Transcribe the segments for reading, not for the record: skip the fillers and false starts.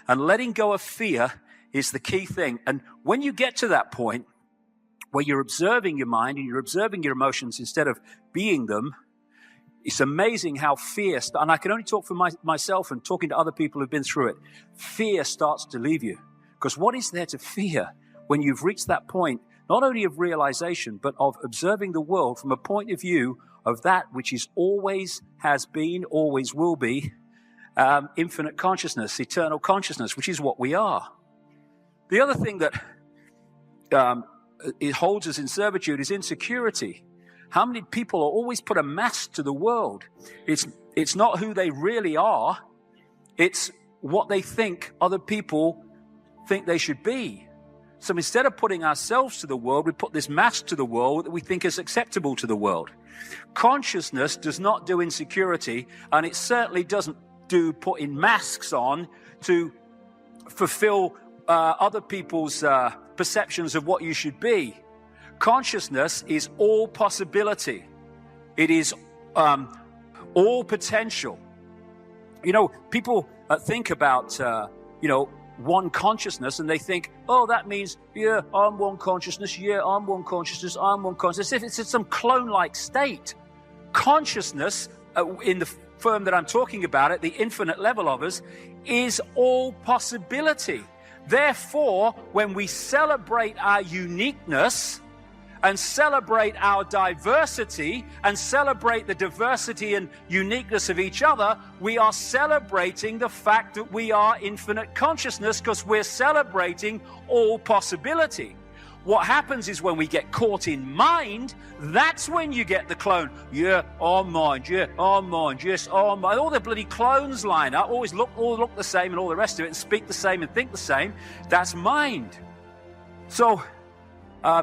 And letting go of fear is the key thing. And when you get to that point where you're observing your mind and you're observing your emotions instead of being them, it's amazing how fear, and I can only talk for myself and talking to other people who've been through it, fear starts to leave you. Because what is there to fear when you've reached that point, not only of realization, but of observing the world from a point of view of that which is always has been, always will be, infinite consciousness, eternal consciousness, which is what we are. The other thing that it holds us in servitude is insecurity. How many people are always put a mask to the world? It's not who they really are. It's what they think other people think they should be. So instead of putting ourselves to the world, we put this mask to the world that we think is acceptable to the world. Consciousness does not do insecurity, and it certainly doesn't do putting masks on to fulfill other people's perceptions of what you should be. Consciousness is all possibility. It is all potential. You know, people think about, one consciousness, and they think, oh, that means, yeah, I'm one consciousness, yeah, I'm one consciousness, I'm one consciousness. If it's some clone-like state, consciousness, in the form that I'm talking about at the infinite level of us, is all possibility. Therefore, when we celebrate our uniqueness and celebrate our diversity and celebrate the diversity and uniqueness of each other, we are celebrating the fact that we are infinite consciousness, because we're celebrating all possibility. What happens is when we get caught in mind, that's when you get the clone. Yeah, I'm mind. Yeah, I'm mind. Yes, I'm mind. All the bloody clones line up, all look the same and all the rest of it, and speak the same and think the same. That's mind. So,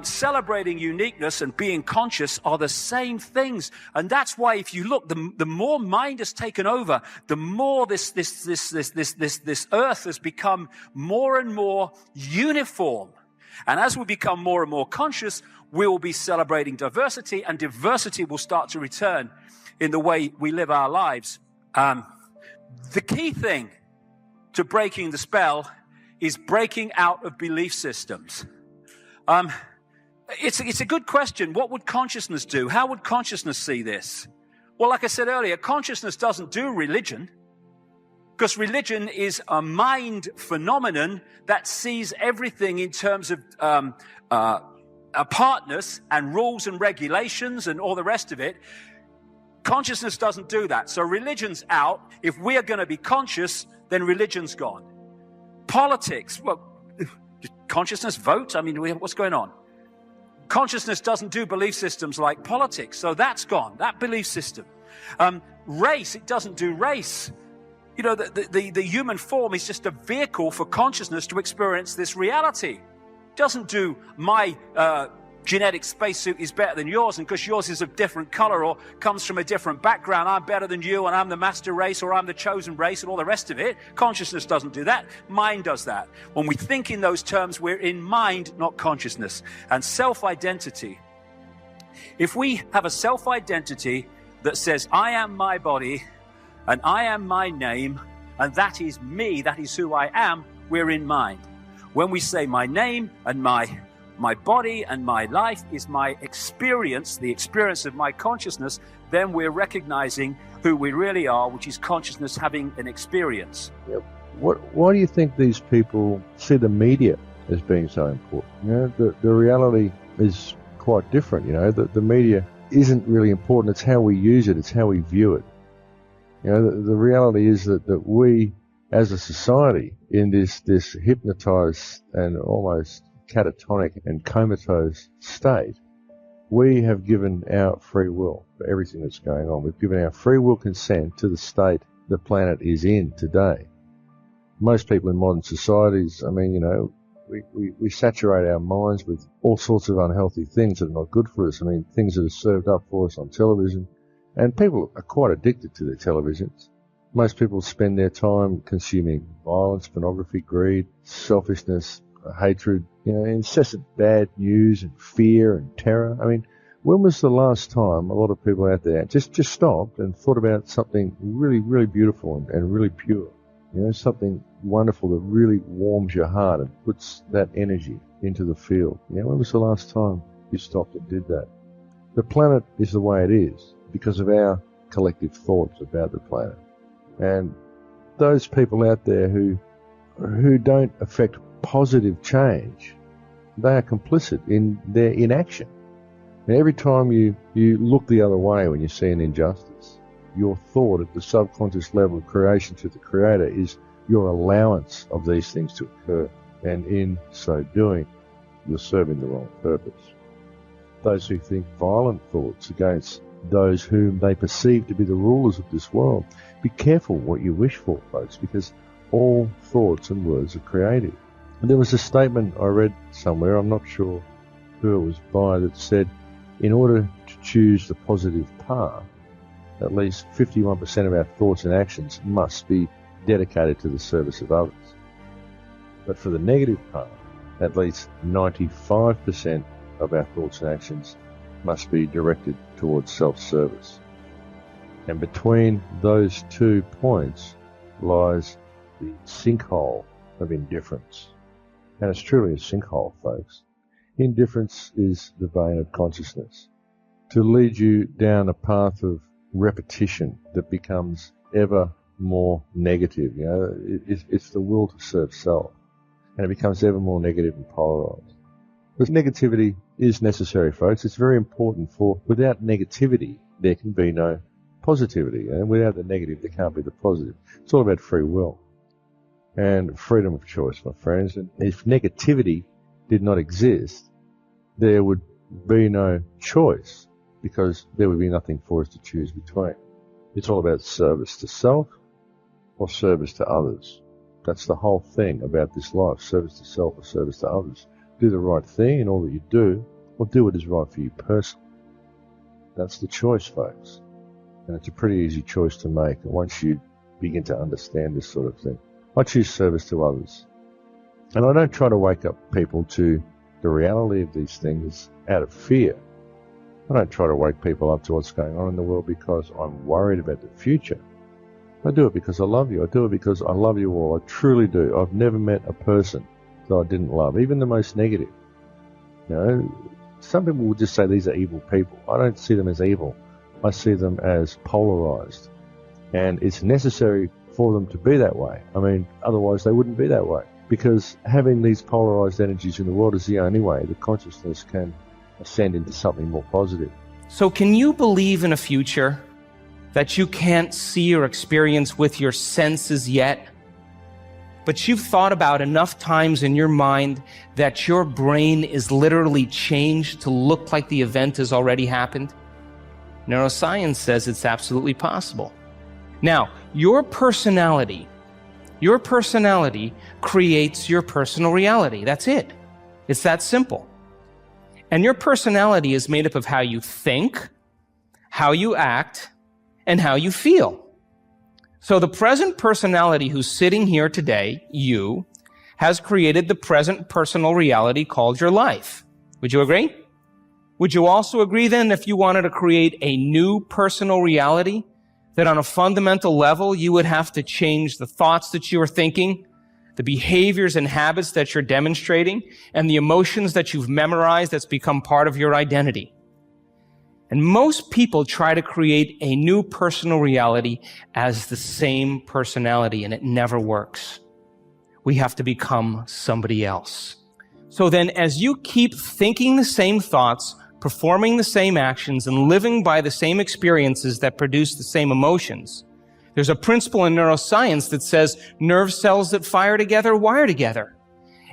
celebrating uniqueness and being conscious are the same things. And that's why if you look, the more mind has taken over, the more this earth has become more and more uniform. And as we become more and more conscious, we will be celebrating diversity, and diversity will start to return in the way we live our lives. The key thing to breaking the spell is breaking out of belief systems. It's a good question. What would consciousness do? How would consciousness see this? Well, like I said earlier, consciousness doesn't do religion, because religion is a mind phenomenon that sees everything in terms of apartness and rules and regulations and all the rest of it. Consciousness doesn't do that. So religion's out. If we are going to be conscious, then religion's gone. Politics, well, consciousness vote? I mean, what's going on? Consciousness doesn't do belief systems like politics, so that's gone, that belief system. Race, it doesn't do race. You know, the human form is just a vehicle for consciousness to experience this reality. It doesn't do my genetic spacesuit is better than yours, and because yours is of different color or comes from a different background, I'm better than you, and I'm the master race, or I'm the chosen race, and all the rest of it. Consciousness doesn't do that. Mind does that. When we think in those terms, we're in mind, not consciousness. And self-identity. If we have a self-identity that says, I am my body, and I am my name, and that is me, that is who I am, we're in mind. When we say my name and my body and my life is my experience, the experience of my consciousness, then we're recognizing who we really are, which is consciousness having an experience. Yep. Why do you think these people see the media as being so important? You know, the reality is quite different. You know, the media isn't really important. It's how we use it. It's how we view it. You know, the reality is that we, as a society, in this hypnotized and almost catatonic and comatose state, we have given our free will for everything that's going on. We've given our free will consent to the state the planet is in today. Most people in modern societies, I mean, you know, we saturate our minds with all sorts of unhealthy things that are not good for us. I mean, things that are served up for us on television. And people are quite addicted to their televisions. Most people spend their time consuming violence, pornography, greed, selfishness, hatred, you know, incessant bad news and fear and terror. I mean, when was the last time a lot of people out there just stopped and thought about something really, really beautiful and really pure? something wonderful that really warms your heart and puts that energy into the field. When was the last time you stopped and did that? The planet is the way it is because of our collective thoughts about the planet. And those people out there who don't affect positive change, they are complicit in their inaction. And every time you look the other way when you see an injustice, your thought at the subconscious level of creation to the Creator is your allowance of these things to occur. And in so doing, you're serving the wrong purpose. Those who think violent thoughts against those whom they perceive to be the rulers of this world, be careful what you wish for, folks, because all thoughts and words are creative. And there was a statement I read somewhere, I'm not sure who it was by, that said, in order to choose the positive path, at least 51% of our thoughts and actions must be dedicated to the service of others. But for the negative path, at least 95% of our thoughts and actions must be directed towards self-service. And between those 2 points lies the sinkhole of indifference. And it's truly a sinkhole, folks. Indifference is the vein of consciousness, to lead you down a path of repetition that becomes ever more negative. It's the will to serve self, and it becomes ever more negative and polarized. But negativity is necessary, folks. It's very important, for without negativity, there can be no positivity, and without the negative, there can't be the positive. It's all about free will and freedom of choice, my friends. And if negativity did not exist, there would be no choice, because there would be nothing for us to choose between. It's all about service to self or service to others. That's the whole thing about this life, service to self or service to others. Do the right thing in all that you do, or do what is right for you personally. That's the choice, folks. And it's a pretty easy choice to make once you begin to understand this sort of thing. I choose service to others. And I don't try to wake up people to the reality of these things out of fear. I don't try to wake people up to what's going on in the world because I'm worried about the future. I do it because I love you. I do it because I love you all. I truly do. I've never met a person that I didn't love, even the most negative. Some people will just say these are evil people. I don't see them as evil. I see them as polarized. And it's necessary for them to be that way. Otherwise they wouldn't be that way. Because having these polarized energies in the world is the only way that consciousness can ascend into something more positive. So can you believe in a future that you can't see or experience with your senses yet, but you've thought about enough times in your mind that your brain is literally changed to look like the event has already happened? Neuroscience says it's absolutely possible. Now, your personality creates your personal reality. That's it. It's that simple. And your personality is made up of how you think, how you act, and how you feel. So the present personality who's sitting here today, you, has created the present personal reality called your life. Would you agree? Would you also agree then, if you wanted to create a new personal reality, that on a fundamental level you would have to change the thoughts that you are thinking, the behaviors and habits that you're demonstrating, and the emotions that you've memorized that's become part of your identity? And most people try to create a new personal reality as the same personality, and it never works. We have to become somebody else. So then, as you keep thinking the same thoughts, performing the same actions, and living by the same experiences that produce the same emotions, there's a principle in neuroscience that says nerve cells that fire together wire together.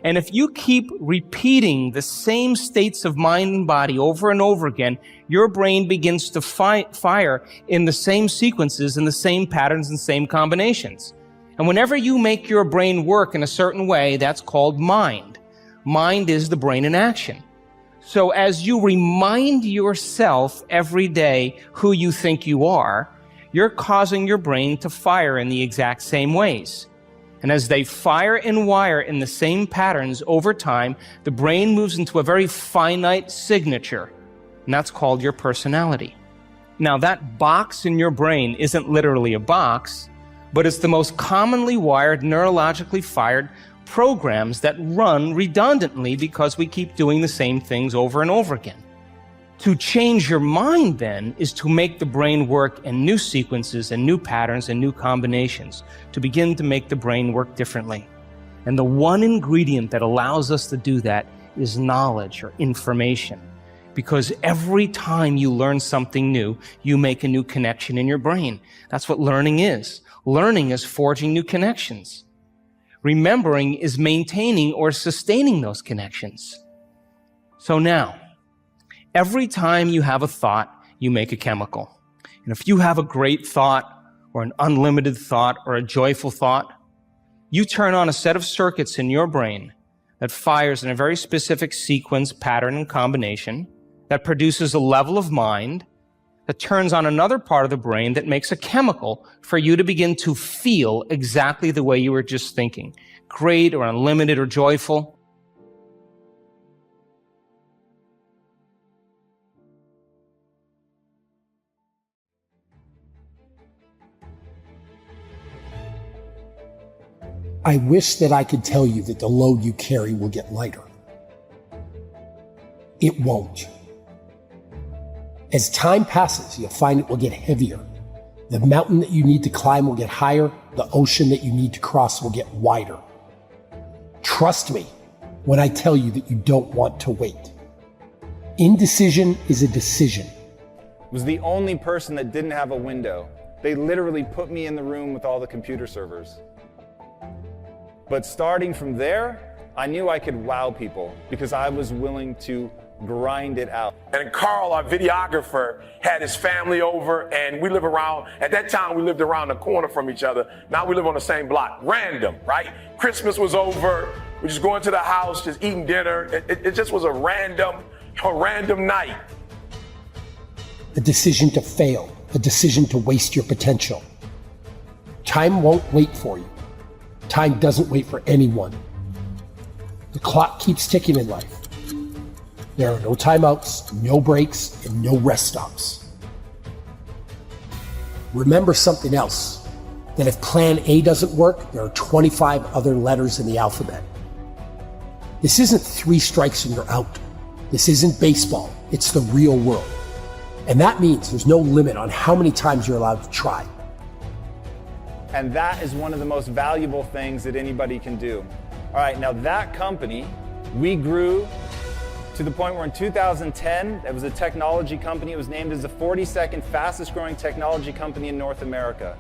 And if you keep repeating the same states of mind and body over and over again, your brain begins to fire in the same sequences, in the same patterns and same combinations. And whenever you make your brain work in a certain way, that's called mind. Mind is the brain in action. So as you remind yourself every day who you think you are, you're causing your brain to fire in the exact same ways. And as they fire and wire in the same patterns over time, the brain moves into a very finite signature, and that's called your personality. Now, that box in your brain isn't literally a box, but it's the most commonly wired, neurologically fired programs that run redundantly because we keep doing the same things over and over again. To change your mind, then, is to make the brain work in new sequences and new patterns and new combinations, to begin to make the brain work differently. And the one ingredient that allows us to do that is knowledge or information. Because every time you learn something new, you make a new connection in your brain. That's what learning is. Learning is forging new connections. Remembering is maintaining or sustaining those connections. So now, every time you have a thought, you make a chemical. And if you have a great thought, or an unlimited thought, or a joyful thought, you turn on a set of circuits in your brain that fires in a very specific sequence, pattern, and combination that produces a level of mind that turns on another part of the brain that makes a chemical for you to begin to feel exactly the way you were just thinking, great or unlimited or joyful. I wish that I could tell you that the load you carry will get lighter. It won't. As time passes, you'll find it will get heavier. The mountain that you need to climb will get higher. The ocean that you need to cross will get wider. Trust me when I tell you that you don't want to wait. Indecision is a decision. Was the only person that didn't have a window. They literally put me in the room with all the computer servers. But starting from there, I knew I could wow people because I was willing to grind it out. And Carl, our videographer, had his family over, and we live around, at that time we lived around the corner from each other. Now we live on the same block. Random, right? Christmas was over, we just going to the house, just eating dinner. It just was a random night. A decision to fail, a decision to waste your potential. Time won't wait for you. Time doesn't wait for anyone. The clock keeps ticking in life. There are no timeouts, no breaks, and no rest stops. Remember something else, that if plan A doesn't work, there are 25 other letters in the alphabet. This isn't 3 strikes and you're out. This isn't baseball, it's the real world. And that means there's no limit on how many times you're allowed to try. And that is one of the most valuable things that anybody can do. All right, now that company, we grew to the point where in 2010, it was a technology company. It was named as the 42nd fastest growing technology company in North America.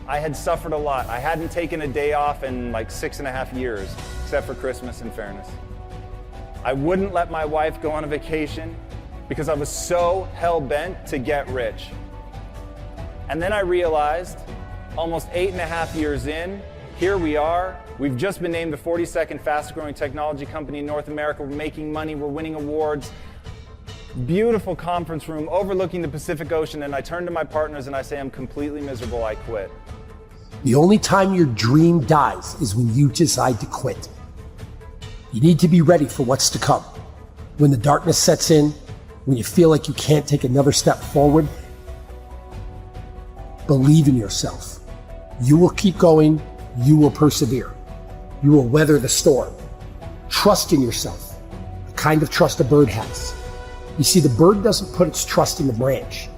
I had suffered a lot. I hadn't taken a day off in like 6.5 years, except for Christmas, in fairness. I wouldn't let my wife go on a vacation because I was so hell-bent to get rich. And then I realized, almost 8.5 years in, here we are. We've just been named the 42nd fastest growing technology company in North America. We're making money, we're winning awards. Beautiful conference room overlooking the Pacific Ocean, and I turn to my partners and I say, I'm completely miserable, I quit. The only time your dream dies is when you decide to quit. You need to be ready for what's to come. When the darkness sets in, when you feel like you can't take another step forward, believe in yourself. You will keep going, you will persevere. You will weather the storm. Trust in yourself, the kind of trust a bird has. You see, the bird doesn't put its trust in the branch.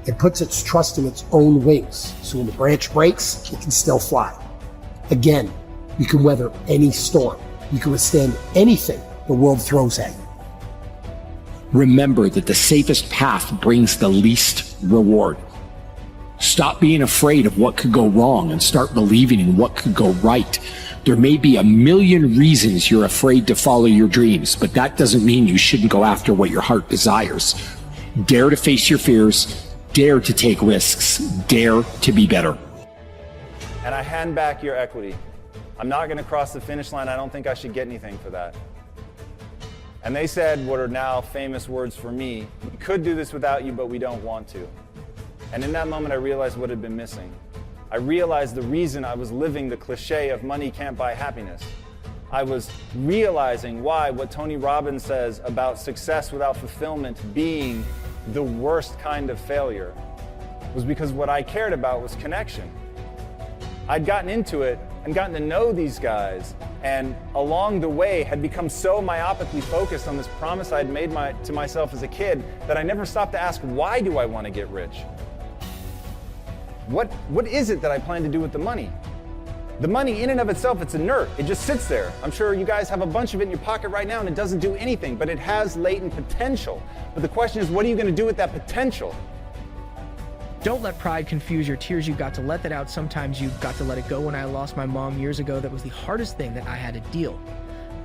It puts its trust in its own wings. So when the branch breaks, it can still fly. Again, you can weather any storm. You can withstand anything the world throws at you. Remember that the safest path brings the least reward. Stop being afraid of what could go wrong and start believing in what could go right. There may be a million reasons you're afraid to follow your dreams, but that doesn't mean you shouldn't go after what your heart desires. Dare to face your fears, dare to take risks, dare to be better. And I hand back your equity. I'm not going to cross the finish line. I don't think I should get anything for that. And they said what are now famous words for me, we could do this without you, but we don't want to. And in that moment, I realized what had been missing. I realized the reason I was living the cliche of money can't buy happiness. I was realizing why what Tony Robbins says about success without fulfillment being the worst kind of failure was because what I cared about was connection. I'd gotten into it and gotten to know these guys, and along the way had become so myopically focused on this promise I'd made to myself as a kid that I never stopped to ask, why do I want to get rich? What is it that I plan to do with the money? The money in and of itself, it's inert. It just sits there. I'm sure you guys have a bunch of it in your pocket right now and it doesn't do anything, but it has latent potential. But the question is, what are you going to do with that potential? Don't let pride confuse your tears. You've got to let that out. Sometimes you've got to let it go. When I lost my mom years ago, that was the hardest thing that I had to deal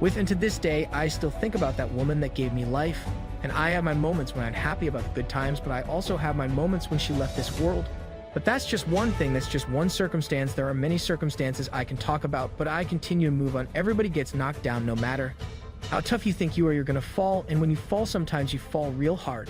with. And to this day, I still think about that woman that gave me life. And I have my moments when I'm happy about the good times, but I also have my moments when she left this world. But that's just one thing, that's just one circumstance. There are many circumstances I can talk about, but I continue to move on. Everybody gets knocked down no matter how tough you think you are, you're gonna fall. And when you fall, sometimes you fall real hard.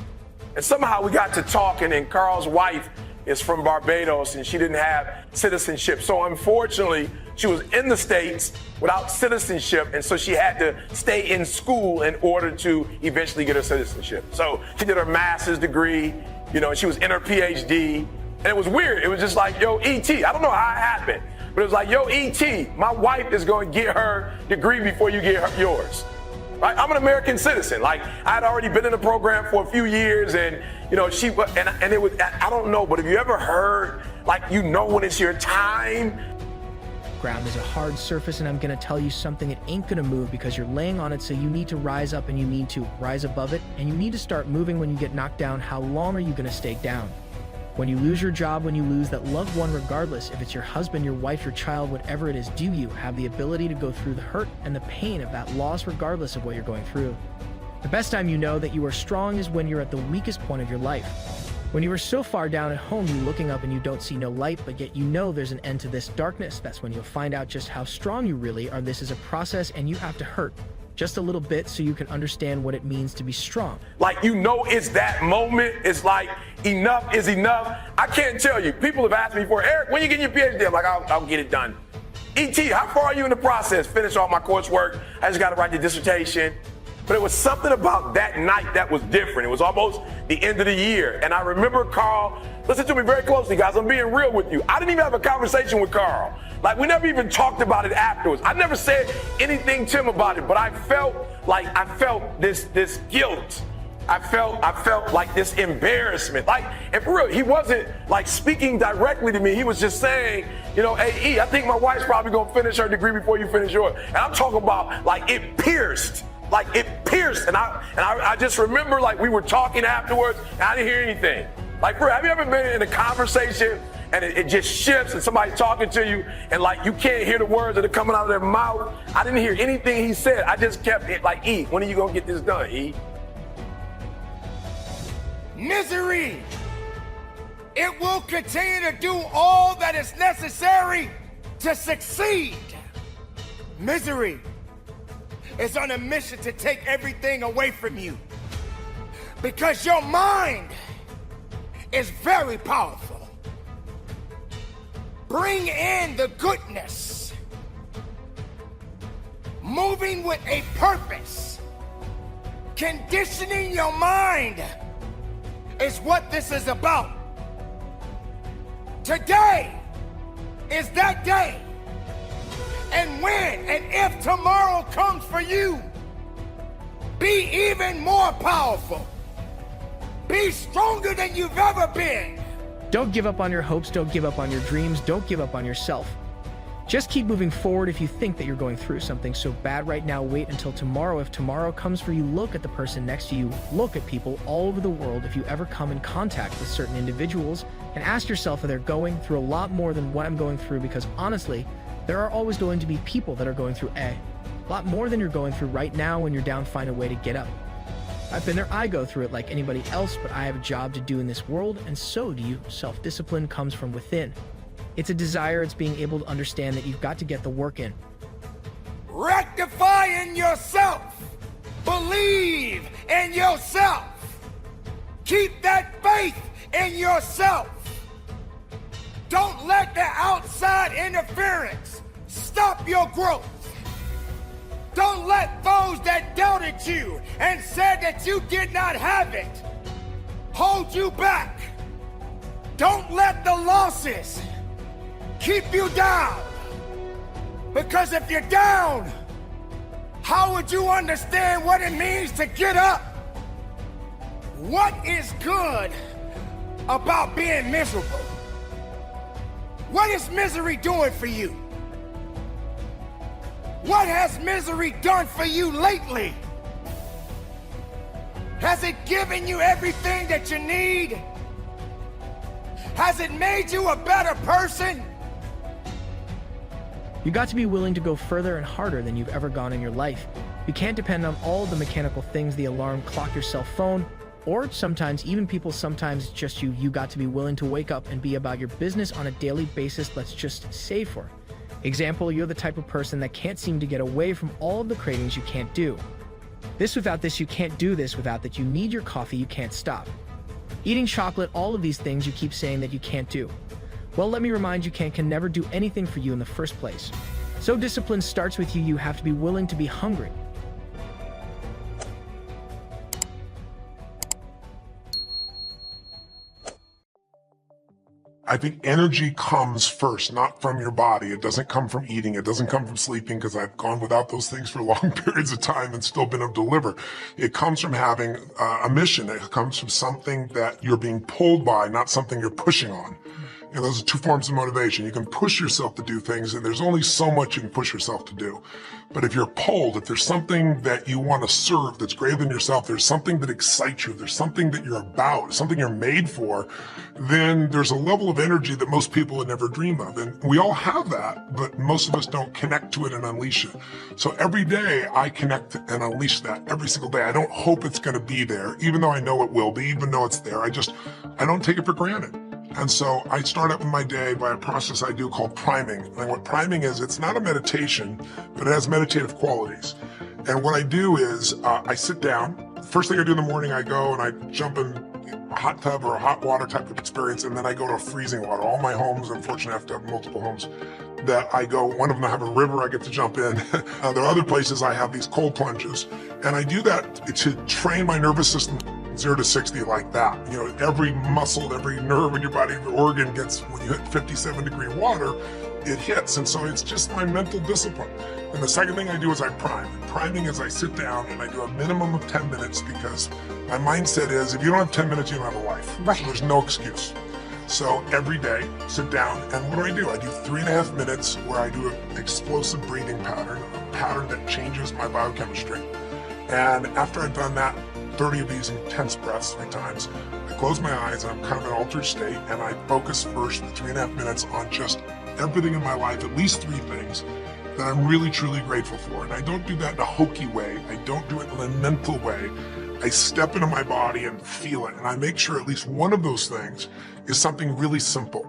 And somehow we got to talking, and Carl's wife is from Barbados and she didn't have citizenship. So unfortunately, she was in the States without citizenship, and so she had to stay in school in order to eventually get her citizenship. So she did her master's degree, and she was in her PhD. And it was weird. It was just like, yo, E.T., I don't know how it happened, but it was like, yo, E.T., my wife is going to get her degree before you get yours. Right? I'm an American citizen. Like, I had already been in the program for a few years, and, she, and it was, I don't know, but have you ever heard, like, when it's your time? Ground is a hard surface, and I'm going to tell you something, it ain't going to move because you're laying on it, so you need to rise up and you need to rise above it, and you need to start moving when you get knocked down. How long are you going to stay down? When you lose your job, when you lose that loved one, regardless if it's your husband, your wife, your child, whatever it is, do you have the ability to go through the hurt and the pain of that loss regardless of what you're going through? The best time you know that you are strong is when you're at the weakest point of your life. When you are so far down at home, you're looking up and you don't see no light, but yet you know there's an end to this darkness. That's when you'll find out just how strong you really are. This is a process and you have to hurt just a little bit so you can understand what it means to be strong. Like, it's that moment. It's like, enough is enough. I can't tell you. People have asked me before, Eric, when you get your PhD? I'm like, I'll get it done. E.T., how far are you in the process? Finish all my coursework. I just got to write the dissertation. But it was something about that night that was different. It was almost the end of the year. And I remember Carl, listen to me very closely, guys. I'm being real with you. I didn't even have a conversation with Carl. Like, we never even talked about it afterwards. I never said anything to him about it, but I felt this guilt. I felt like this embarrassment. Like, and for real, he wasn't like speaking directly to me. He was just saying, hey, E, I think my wife's probably gonna finish her degree before you finish yours. And I'm talking about like it pierced. And I just remember like we were talking afterwards and I didn't hear anything. Like, bro, have you ever been in a conversation and it just shifts and somebody's talking to you and like you can't hear the words that are coming out of their mouth? I didn't hear anything he said. I just kept it like, E, when are you gonna get this done, E? Misery, it will continue to do all that is necessary to succeed. Misery is on a mission to take everything away from you because your mind is very powerful. Bring in the goodness, moving with a purpose, conditioning your mind is what this is about. Today is that day. And when and if tomorrow comes for you, be even more powerful. Be stronger than you've ever been. Don't give up on your hopes. Don't give up on your dreams. Don't give up on yourself. Just keep moving forward. If you think that you're going through something so bad right now, wait until tomorrow. If tomorrow comes for you, look at the person next to you. Look at people all over the world. If you ever come in contact with certain individuals, and ask yourself if they're going through a lot more than what I'm going through, because honestly, there are always going to be people that are going through a lot more than you're going through right now. When you're down, find a way to get up. I've been there. I go through it like anybody else, but I have a job to do in this world, and so do you. Self-discipline comes from within. It's a desire. It's being able to understand that you've got to get the work in. Rectify in yourself. Believe in yourself. Keep that faith in yourself. Don't let the outside interference stop your growth. Don't let those that doubted you and said that you did not have it hold you back. Don't let the losses keep you down. Because if you're down, how would you understand what it means to get up? What is good about being miserable? What is misery doing for you? What has misery done for you lately? Has it given you everything that you need? Has it made you a better person? You got to be willing to go further and harder than you've ever gone in your life. You can't depend on all the mechanical things, the alarm clock, your cell phone, or sometimes even people, sometimes just you. You got to be willing to wake up and be about your business on a daily basis. Let's just say for example, you're the type of person that can't seem to get away from all of the cravings you can't do. This without this, you can't do this without that. You need your coffee, you can't stop. Eating chocolate, all of these things you keep saying that you can't do. Well, let me remind you, can never do anything for you in the first place. So discipline starts with you. You have to be willing to be hungry. I think energy comes first, not from your body. It doesn't come from eating. It doesn't come from sleeping, because I've gone without those things for long periods of time and still been able to deliver. It comes from having a mission. It comes from something that you're being pulled by, not something you're pushing on. You know, those are two forms of motivation. You can push yourself to do things, and there's only so much you can push yourself to do. But if you're pulled, if there's something that you want to serve that's greater than yourself, there's something that excites you, there's something that you're about, something you're made for, then there's a level of energy that most people would never dream of. And we all have that, but most of us don't connect to it and unleash it. So every day I connect and unleash that every single day. I don't hope it's going to be there, even though I know it will be, even though it's there. I don't take it for granted. And so I start up my day by a process I do called priming. And what priming is, it's not a meditation, but it has meditative qualities. And what I do is I sit down. First thing I do in the morning, I go and I jump in a hot tub or a hot water type of experience, and then I go to freezing water. All my homes, unfortunately, I have to have multiple homes that I go. One of them I have a river I get to jump in. There are other places I have these cold plunges. And I do that to train my nervous system 0 to 60 like that. You know, every muscle, every nerve in your body, every organ gets, when you hit 57-degree water, it hits. And so it's just my mental discipline. And the second thing I do is I prime. And priming is I sit down and I do a minimum of 10 minutes, because my mindset is, if you don't have 10 minutes, you don't have a life. Right. So there's no excuse. So every day, sit down, and what do? I do 3.5 minutes where I do an explosive breathing pattern, a pattern that changes my biochemistry. And after I've done that, 30 of these intense breaths 3 times, I close my eyes and I'm kind of in an altered state, and I focus first for 3.5 minutes on just everything in my life, at least 3 things that I'm really truly grateful for. And I don't do that in a hokey way. I don't do it in a mental way. I step into my body and feel it, and I make sure at least one of those things is something really simple.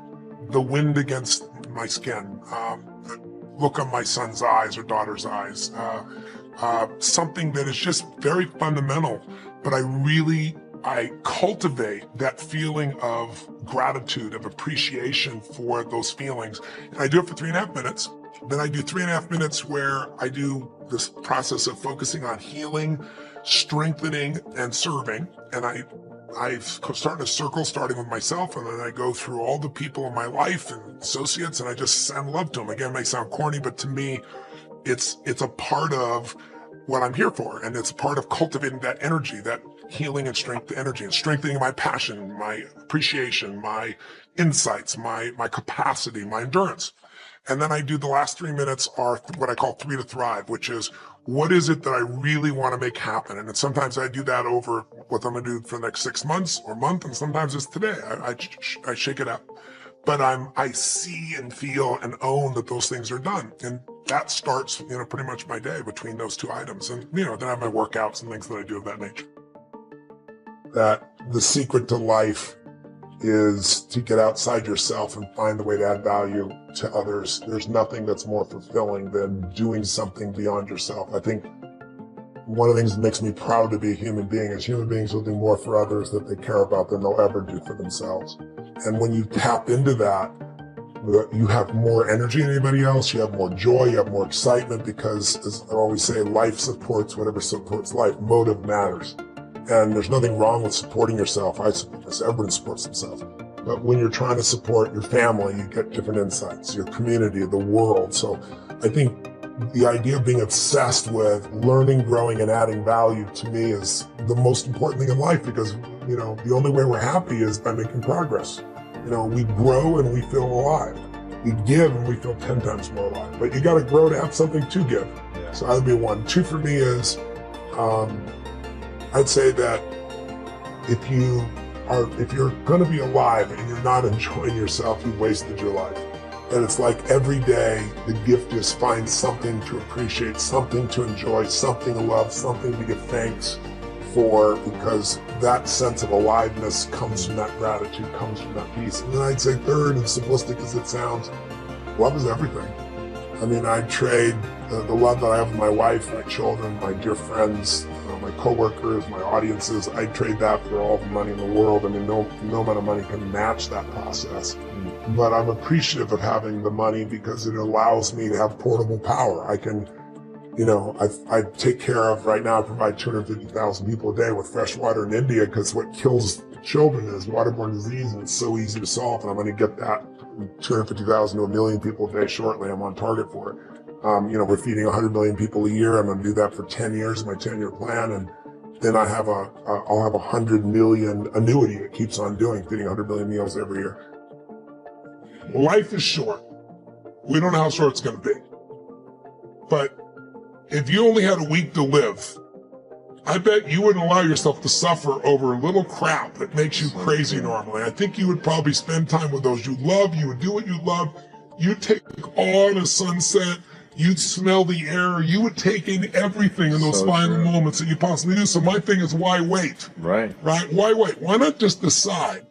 The wind against my skin, the look on my son's eyes or daughter's eyes, something that is just very fundamental, but I cultivate that feeling of gratitude, of appreciation for those feelings. And I do it for 3.5 minutes. Then I do 3.5 minutes where I do this process of focusing on healing, strengthening, and serving. And I start in a circle, starting with myself, and then I go through all the people in my life and associates, and I just send love to them. Again, it may sound corny, but to me, it's a part of what I'm here for. And it's a part of cultivating that energy, that healing and strength energy, and strengthening my passion, my appreciation, my insights, my capacity, my endurance. And then I do the last 3 minutes are what I call 3 to Thrive, which is, what is it that I really want to make happen? And sometimes I do that over what I'm going to do for the next 6 months or month, and sometimes it's today. I shake it up. But I see and feel and own that those things are done. And that starts, pretty much my day between those 2 items. And, then I have my workouts and things that I do of that nature. That the secret to life is to get outside yourself and find the way to add value to others. There's nothing that's more fulfilling than doing something beyond yourself. I think one of the things that makes me proud to be a human being is human beings will do more for others that they care about than they'll ever do for themselves. And when you tap into that, you have more energy than anybody else, you have more joy, you have more excitement, because, as I always say, life supports whatever supports life. Motive matters. And there's nothing wrong with supporting yourself. I support this. Everyone supports themselves. But when you're trying to support your family, you get different insights, your community, the world. So I think the idea of being obsessed with learning, growing, and adding value to me is the most important thing in life, because, you know, the only way we're happy is by making progress. You know, we grow and we feel alive. We give and we feel 10 times more alive. But you got to grow to have something to give. Yeah. So that would be one. Two for me is, I'd say that if you're going to be alive and you're not enjoying yourself, you've wasted your life. And it's like every day the gift is find something to appreciate, something to enjoy, something to love, something to give thanks for, because that sense of aliveness comes from that gratitude, comes from that peace. And then I'd say third, and simplistic as it sounds, love is everything. I mean, I'd trade the love that I have with my wife, my children, my dear friends, my coworkers, my audiences, I'd trade that for all the money in the world. I mean, no amount of money can match that process. But I'm appreciative of having the money because it allows me to have portable power. I can, you know, I take care of, right now I provide 250,000 people a day with fresh water in India, because what kills children is waterborne disease, and it's so easy to solve. And I'm going to get that 250,000 to 1 million people a day shortly. I'm on target for it. You know, we're feeding 100 million people a year. I'm going to do that for 10 years, my 10-year plan. And then I'll have 100 million annuity that keeps on doing, feeding 100 million meals every year. Life is short. We don't know how short it's going to be. But if you only had a week to live, I bet you wouldn't allow yourself to suffer over a little crap that makes you crazy normally. I think you would probably spend time with those you love. You would do what you love. You'd take on a sunset. You'd smell the air. You would take in everything in those final moments that you possibly do. So my thing is, why wait? Right. Why wait? Why not just decide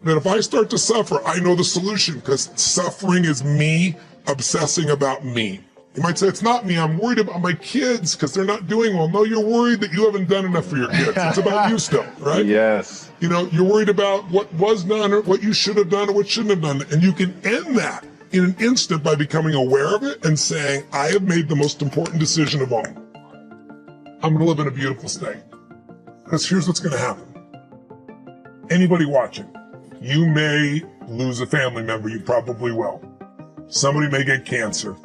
that if I start to suffer, I know the solution, because suffering is me obsessing about me. You might say, it's not me, I'm worried about my kids because they're not doing well. No, you're worried that you haven't done enough for your kids. It's about you still, right? Yes. You know, you're worried about what was done or what you should have done or what shouldn't have done. And you can end that in an instant by becoming aware of it and saying, I have made the most important decision of all. I'm going to live in a beautiful state. Because here's what's going to happen. Anybody watching, you may lose a family member, you probably will. Somebody may get cancer.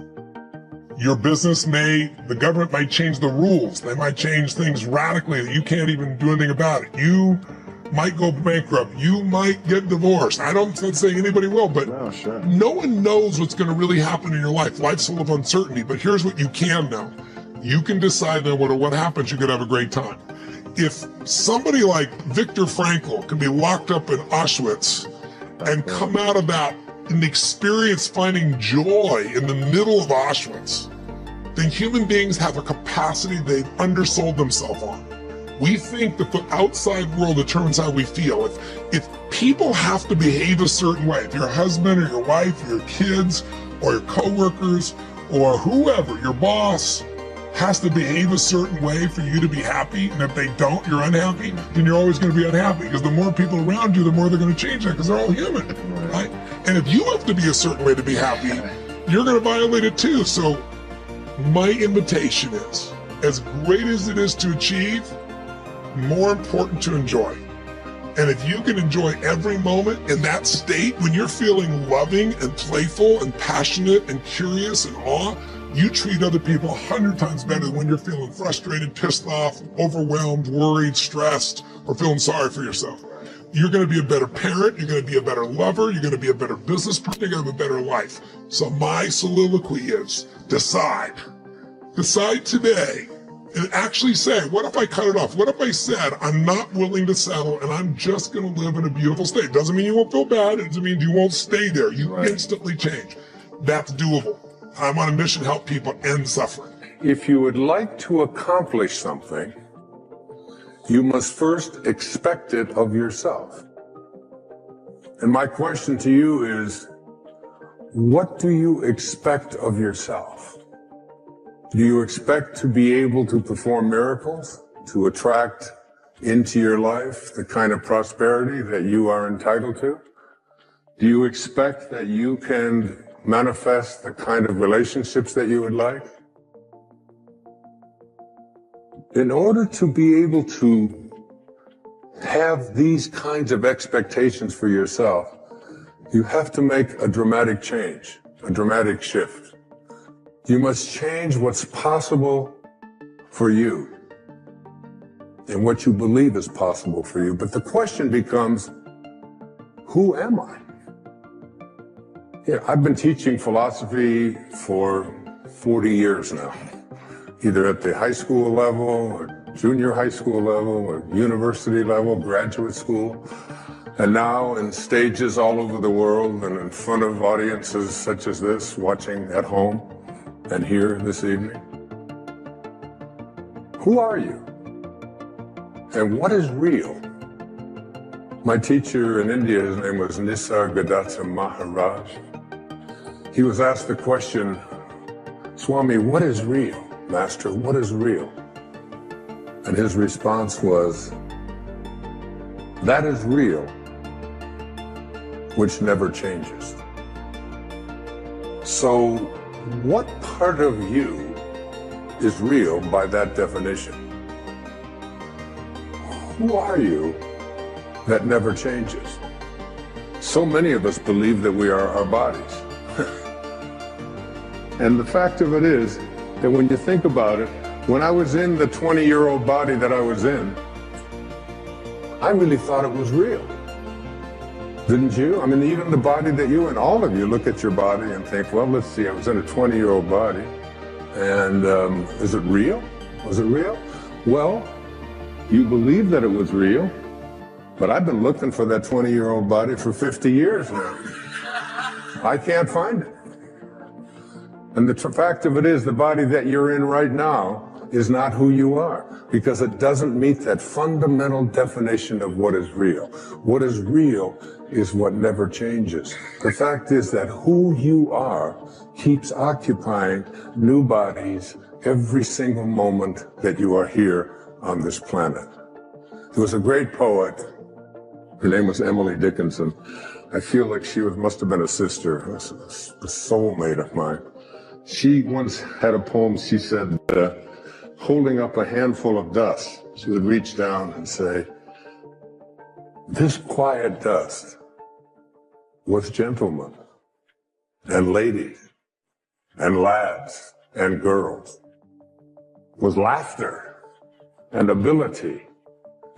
Your business the government might change the rules. They might change things radically that you can't even do anything about it. You might go bankrupt. You might get divorced. I'm not saying anybody will, but no one knows what's going to really happen in your life. Life's full of uncertainty, but here's what you can know. You can decide that what happens, you could have a great time. If somebody like Viktor Frankl can be locked up in Auschwitz and come out of that and experience finding joy in the middle of Auschwitz, then human beings have a capacity they've undersold themselves on. We think that the outside world determines how we feel. If people have to behave a certain way, if your husband or your wife or your kids or your coworkers or whoever, your boss, has to behave a certain way for you to be happy, and if they don't, you're unhappy, then you're always going to be unhappy, because the more people around you, the more they're going to change that, because they're all human, right? And if you have to be a certain way to be happy, you're going to violate it too. So my invitation is, as great as it is to achieve, more important to enjoy. And if you can enjoy every moment in that state, when you're feeling loving and playful and passionate and curious and awe, you treat other people 100 times better than when you're feeling frustrated, pissed off, overwhelmed, worried, stressed, or feeling sorry for yourself. You're going to be a better parent, you're going to be a better lover, you're going to be a better business partner, you're going to have a better life. So my soliloquy is, decide. Decide today and actually say, what if I cut it off? What if I said, I'm not willing to settle and I'm just going to live in a beautiful state? Doesn't mean you won't feel bad, it doesn't mean you won't stay there. You instantly change. That's doable. I'm on a mission to help people end suffering. If you would like to accomplish something, you must first expect it of yourself. And my question to you is, what do you expect of yourself? Do you expect to be able to perform miracles, to attract into your life the kind of prosperity that you are entitled to? Do you expect that you can manifest the kind of relationships that you would like? In order to be able to have these kinds of expectations for yourself, you have to make a dramatic change, a dramatic shift. You must change what's possible for you and what you believe is possible for you. But the question becomes, who am I? Yeah, I've been teaching philosophy for 40 years now, either at the high school level or junior high school level or university level, graduate school, and now in stages all over the world and in front of audiences such as this, watching at home and here this evening. Who are you? And what is real? My teacher in India, his name was Nisargadatta Maharaj. He was asked the question, Swami, what is real? Master, what is real? And his response was, that is real, which never changes. So what part of you is real by that definition? Who are you that never changes? So many of us believe that we are our bodies. And the fact of it is that when you think about it, when I was in the 20-year-old body that I was in, I really thought it was real. Didn't you? I mean, even the body that you and all of you look at your body and think, well, let's see, I was in a 20-year-old body, and is it real? Was it real? Well, you believe that it was real, but I've been looking for that 20-year-old body for 50 years now. I can't find it. And the fact of it is, the body that you're in right now is not who you are, because it doesn't meet that fundamental definition of what is real. What is real is what never changes. The fact is that who you are keeps occupying new bodies every single moment that you are here on this planet. There was a great poet, her name was Emily Dickinson. I feel like she must have been a sister, a soulmate of mine. She once had a poem, she said, holding up a handful of dust, she would reach down and say, this quiet dust was gentlemen and ladies and lads and girls, was laughter and ability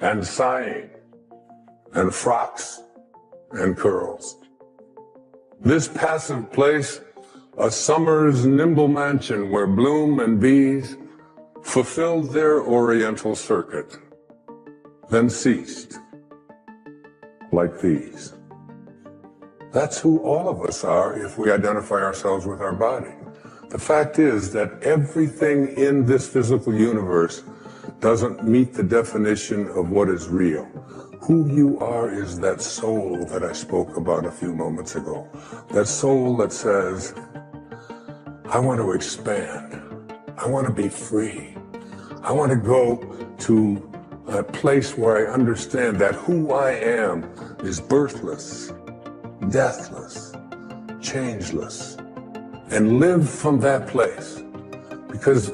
and sighing and frocks and curls. This passive place, a summer's nimble mansion where bloom and bees fulfilled their oriental circuit, then ceased like these. That's who all of us are if we identify ourselves with our body. The fact is that everything in this physical universe doesn't meet the definition of what is real. Who you are is that soul that I spoke about a few moments ago. That soul that says, I want to expand. I want to be free. I want to go to a place where I understand that who I am is birthless, deathless, changeless, and live from that place. Because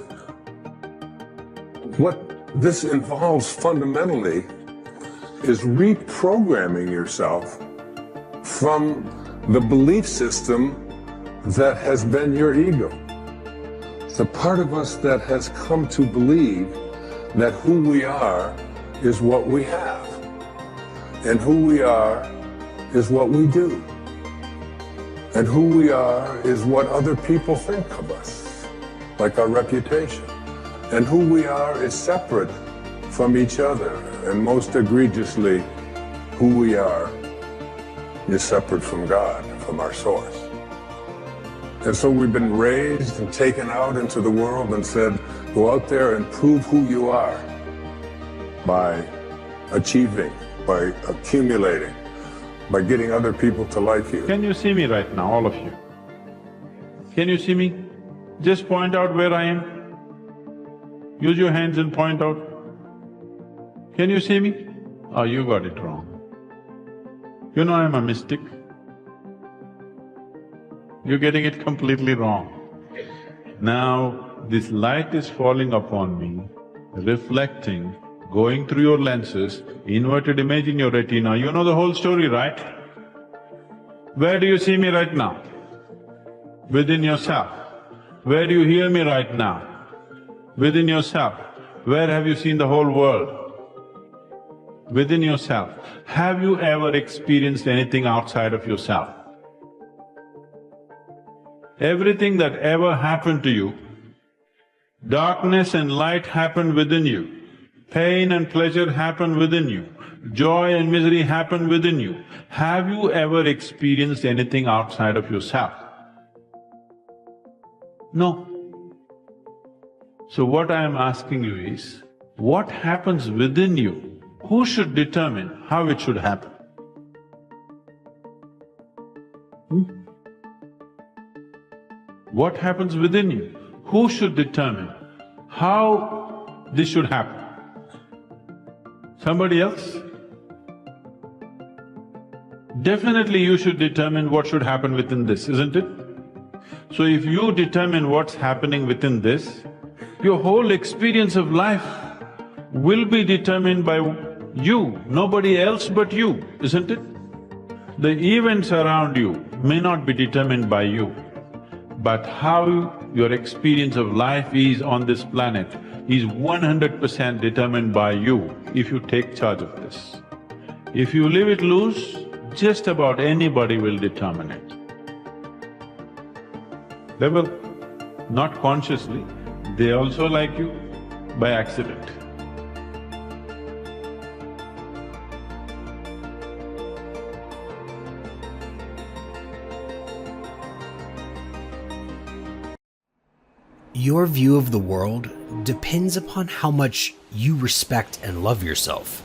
what this involves fundamentally is reprogramming yourself from the belief system that has been your ego. The part of us that has come to believe that who we are is what we have, and who we are is what we do, and who we are is what other people think of us, like our reputation, and who we are is separate from each other, and most egregiously, who we are is separate from God, from our source. And so we've been raised and taken out into the world and said, go out there and prove who you are by achieving, by accumulating, by getting other people to like you. Can you see me right now, all of you? Can you see me? Just point out where I am. Use your hands and point out. Can you see me? Oh, you got it wrong. You know I'm a mystic. You're getting it completely wrong. Now, this light is falling upon me, reflecting going through your lenses, inverted image in your retina. You know the whole story, right? Where do you see me right now? Within yourself. Where do you hear me right now? Within yourself. Where have you seen the whole world? Within yourself. Have you ever experienced anything outside of yourself? Everything that ever happened to you, darkness and light happened within you. Pain and pleasure happen within you. Joy and misery happen within you. Have you ever experienced anything outside of yourself? No. So what I am asking you is, what happens within you? Who should determine how it should happen? What happens within you? Who should determine how this should happen? Somebody else? Definitely you should determine what should happen within this, isn't it? So if you determine what's happening within this, your whole experience of life will be determined by you, nobody else but you, isn't it? The events around you may not be determined by you, but how your experience of life is on this planet is 100% determined by you if you take charge of this. If you leave it loose, just about anybody will determine it. They will, not consciously, they also like you by accident. Your view of the world depends upon how much you respect and love yourself.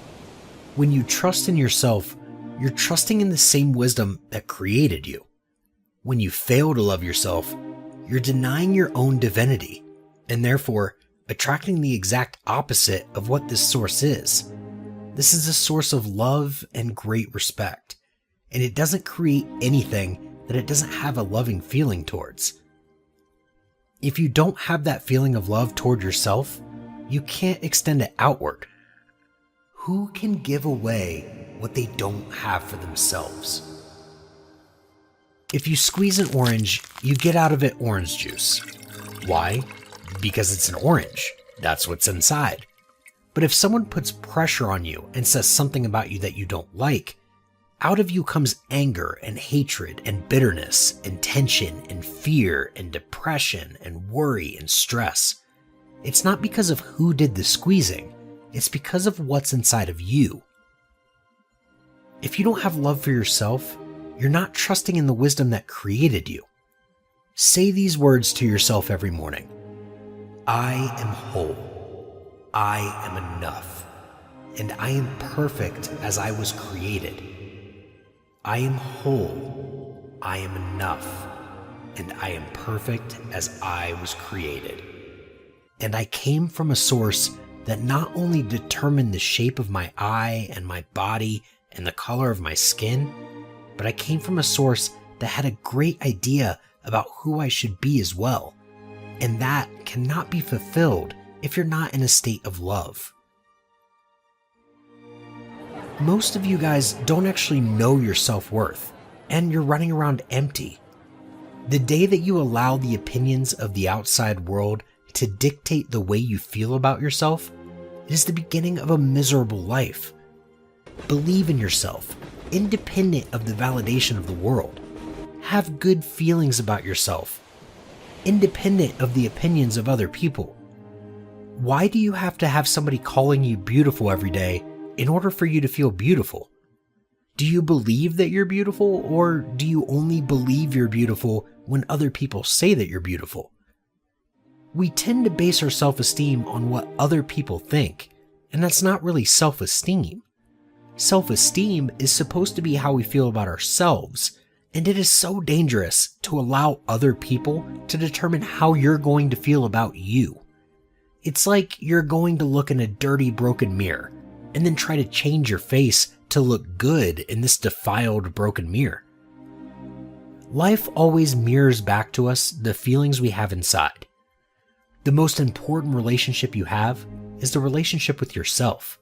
When you trust in yourself, you're trusting in the same wisdom that created you. When you fail to love yourself, you're denying your own divinity, and therefore attracting the exact opposite of what this source is. This is a source of love and great respect, and it doesn't create anything that it doesn't have a loving feeling towards. If you don't have that feeling of love toward yourself, you can't extend it outward. Who can give away what they don't have for themselves? If you squeeze an orange, you get out of it orange juice. Why? Because it's an orange. That's what's inside. But if someone puts pressure on you and says something about you that you don't like, out of you comes anger and hatred and bitterness and tension and fear and depression and worry and stress. It's not because of who did the squeezing, it's because of what's inside of you. If you don't have love for yourself, you're not trusting in the wisdom that created you. Say these words to yourself every morning. I am whole. I am enough. And I am perfect as I was created. I am whole. I am enough. And I am perfect as I was created. And I came from a source that not only determined the shape of my eye and my body and the color of my skin, but I came from a source that had a great idea about who I should be as well. And that cannot be fulfilled if you're not in a state of love. Most of you guys don't actually know your self-worth, and you're running around empty. The day that you allow the opinions of the outside world to dictate the way you feel about yourself, it is the beginning of a miserable life. Believe in yourself, independent of the validation of the world. Have good feelings about yourself, independent of the opinions of other people. Why do you have to have somebody calling you beautiful every day in order for you to feel beautiful? Do you believe that you're beautiful, or do you only believe you're beautiful when other people say that you're beautiful? We tend to base our self-esteem on what other people think, and that's not really self-esteem. Self-esteem is supposed to be how we feel about ourselves, and it is so dangerous to allow other people to determine how you're going to feel about you. It's like you're going to look in a dirty, broken mirror, and then try to change your face to look good in this defiled, broken mirror. Life always mirrors back to us the feelings we have inside. The most important relationship you have is the relationship with yourself.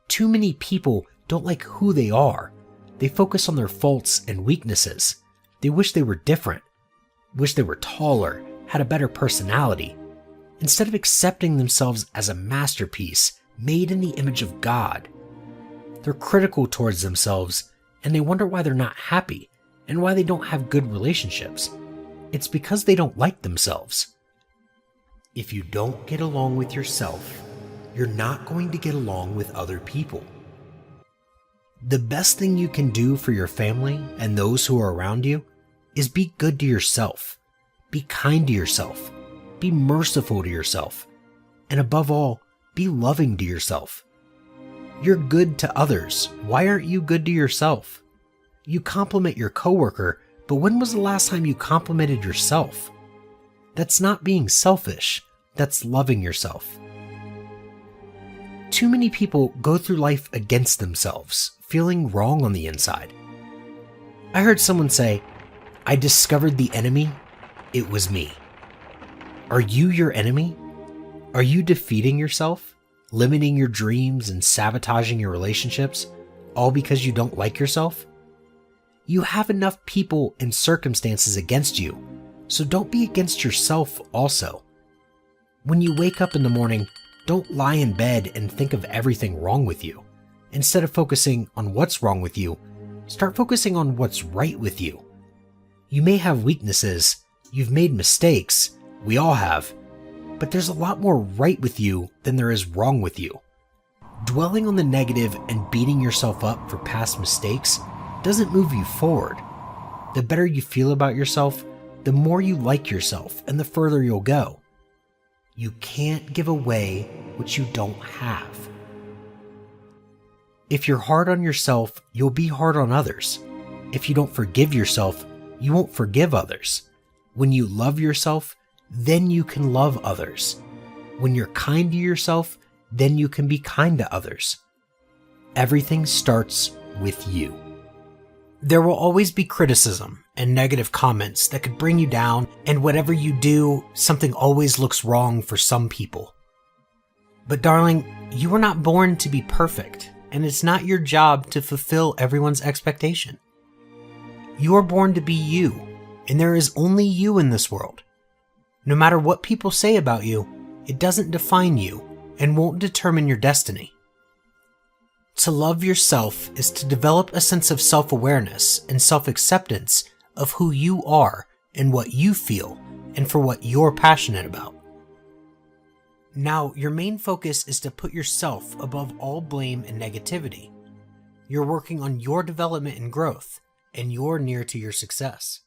Too many people don't like who they are. They focus on their faults and weaknesses. They wish they were different, wish they were taller, had a better personality, instead of accepting themselves as a masterpiece made in the image of God. They're critical towards themselves, and they wonder why they're not happy and why they don't have good relationships. It's because they don't like themselves. If you don't get along with yourself, you're not going to get along with other people. The best thing you can do for your family and those who are around you is be good to yourself, be kind to yourself, be merciful to yourself, and above all, be loving to yourself. You're good to others. Why aren't you good to yourself? You compliment your coworker, but when was the last time you complimented yourself? That's not being selfish. That's loving yourself. Too many people go through life against themselves, feeling wrong on the inside. I heard someone say, "I discovered the enemy. It was me." Are you your enemy? Are you defeating yourself, limiting your dreams and sabotaging your relationships, all because you don't like yourself? You have enough people and circumstances against you, so don't be against yourself also. When you wake up in the morning, don't lie in bed and think of everything wrong with you. Instead of focusing on what's wrong with you, start focusing on what's right with you. You may have weaknesses, you've made mistakes, we all have, but there's a lot more right with you than there is wrong with you. Dwelling on the negative and beating yourself up for past mistakes doesn't move you forward. The better you feel about yourself, the more you like yourself and the further you'll go. You can't give away what you don't have. If you're hard on yourself, you'll be hard on others. If you don't forgive yourself, you won't forgive others. When you love yourself, then you can love others. When you're kind to yourself, then you can be kind to others. Everything starts with you. There will always be criticism and negative comments that could bring you down, and whatever you do, something always looks wrong for some people. But darling, you were not born to be perfect, and it's not your job to fulfill everyone's expectation. You are born to be you, and there is only you in this world. No matter what people say about you, it doesn't define you and won't determine your destiny. To love yourself is to develop a sense of self-awareness and self-acceptance of who you are and what you feel and for what you're passionate about. Now, your main focus is to put yourself above all blame and negativity. You're working on your development and growth, and you're near to your success.